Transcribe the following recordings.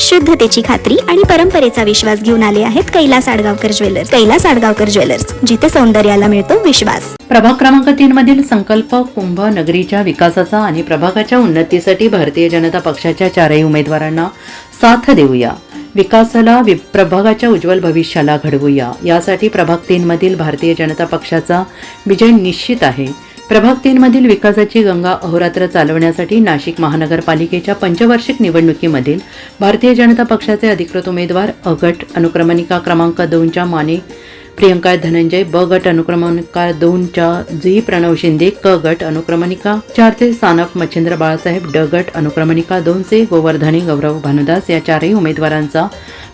शुद्धतेची खात्री आणि परंपरेचा विश्वास घेऊन आले आहेत कैलास आडगावकर ज्वेलर्स. कैलास आडगावकर ज्वेलर्स, जिथे सौंदर्याला मिळतो विश्वास. प्रभाग क्रमांक 3 मधील संकल्प कुंभ नगरीच्या विकासाचा आणि प्रभागाच्या उन्नतीसाठी भारतीय जनता पक्षाच्या चारही उमेदवारांना साथ देऊया. विकासाला प्रभागाच्या उज्ज्वल भविष्याला घडवूया. यासाठी प्रभाग 3 मधील भारतीय जनता पक्षाचा विजय निश्चित आहे. प्रभाग 3 मधील विकासाची गंगा अहोरात्र चालवण्यासाठी नाशिक महानगरपालिकेच्या पंचवार्षिक निवडणुकीमधील भारतीय जनता पक्षाचे अधिकृत उमेदवार अ गट अनुक्रमणिका क्रमांक 2च्या माने प्रियंका धनंजय, ब गट अनुक्रमणिका 2च्या जी प्रणव शिंदे, क गट अनुक्रमणिका 4चे सानप मच्छिंद्र बाळासाहेब, ड गट अनुक्रमणिका 2चे गोवर्धनी गौरव भानुदास या चारही उमेदवारांचा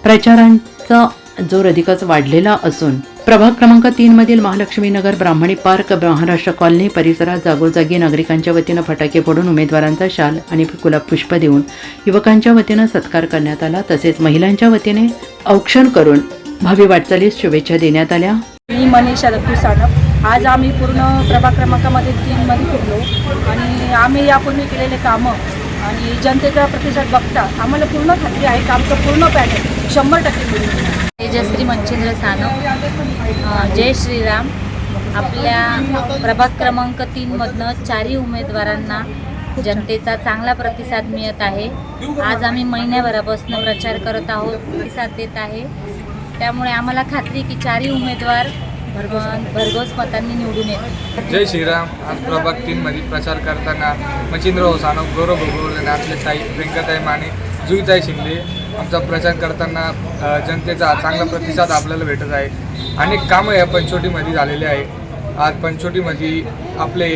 प्रचारांचा जोर अधिकच वाढलेला असून प्रभाग क्रमांक 3 मधील महालक्ष्मी नगर, ब्राह्मणी पार्क, महाराष्ट्र कॉलनी परिसरात जागोजागी नागरिकांच्या वतीनं फटाके फोडून उमेदवारांचा शाल आणि गुलाब पुष्प देऊन युवकांच्या वतीनं सत्कार करण्यात आला. तसेच महिलांच्या वतीने औक्षण करून भावी वाटचालीस शुभेच्छा देण्यात आल्या. मी मनीषा दत्तू सानप. आज आम्ही पूर्ण प्रभाग क्रमांकामध्ये 3 मध्ये फिरलो आणि आम्ही यापूर्वी केलेले कामं आणि जनतेचा प्रतिसाद बघता आम्हाला पूर्ण खात्री आहे की आमचं पूर्ण पॅटर्न 100% मिळेल. तेजश्री मच्छिंद्र सानप. जय श्रीराम. आपल्या प्रभाग क्रमांक 3 मधनं चारही उमेदवारांना जनतेचा चांगला प्रतिसाद मिळत आहे. आज आम्ही महिन्याभरापासून प्रचार करत आहोत, प्रतिसाद देत आहे. त्यामुळे आम्हाला खात्री की चारही उमेदवार भरघोस मतांनी निवडून येतील. जय श्रीराम. आज प्रभाग 3 मध्ये प्रचार करताना मच्छिंद्रराव सानप, गौरव भोगवले, आपले ताई प्रियंकाताई माने, जुईताई शिंदे आमचा प्रचार करताना जनतेचा चांगला प्रतिसाद आपल्याला भेटत आहे. अनेक कामं या पंचवटीमध्ये झालेले आहे. आज पंचवटीमध्ये आपले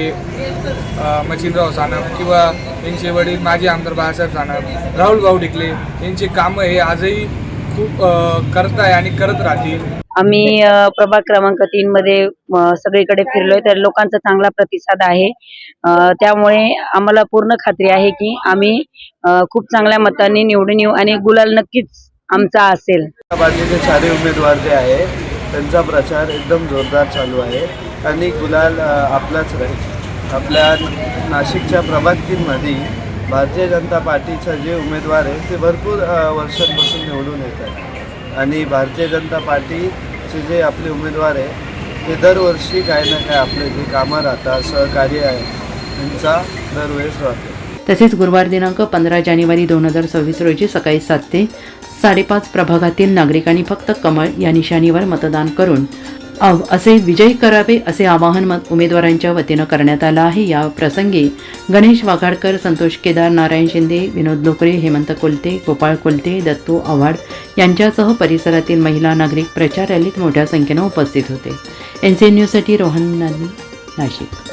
मच्छिंद्रराव सानप किंवा यांचे वडील माजी आमदार बाळासाहेब सानप, राहुल भाऊ ढिकले यांची कामं हे आजही खूप करत आहे आणि करत राहतील. आम्ही प्रभाग क्रमांक 3 मध्ये सगळीकडे फिरलोय, तर लोकांचा चांगला प्रतिसाद आहे. त्यामुळे आम्हाला पूर्ण खात्री आहे की आम्ही खूप चांगल्या मतांनी निवडून येऊ आणि गुलाल नक्कीच आमचा असेल. बाजूचे चारही उमेदवार जे आहे त्यांचा प्रचार एकदम जोरदार चालू आहे आणि गुलाल आपलाच राहील. आपल्या नाशिकच्या प्रभाग 3 मध्ये भारतीय जनता पार्टीचा जे उमेदवार आहे ते भरपूर वर्षांपासून निवडून येत आहे आणि भारतीय जनता पार्टीचे जे आपले उमेदवार आहे ते दरवर्षी काही ना काही आपले जे कामं राहतात, सहकार्य आहे त्यांचा दरवेळेस राहतो. तसेच गुरुवार दिनांक 15 जानेवारी 2026 रोजी सकाळी 7 ते 5:30 प्रभागातील नागरिकांनी फक्त कमळ या निशाणीवर मतदान करून असे विजयी करावे असे आवाहन उमेदवारांच्या वतीनं करण्यात आलं आहे. या प्रसंगी गणेश वाघाडकर, संतोष केदार, नारायण शिंदे, विनोद लोकरे, हेमंत कोलते, गोपाळ कोलते, दत्तू आव्हाड यांच्यासह परिसरातील महिला नागरिक प्रचार रॅलीत मोठ्या संख्येनं उपस्थित होते. NCN न्यूजसाठी रोहन नाशिक.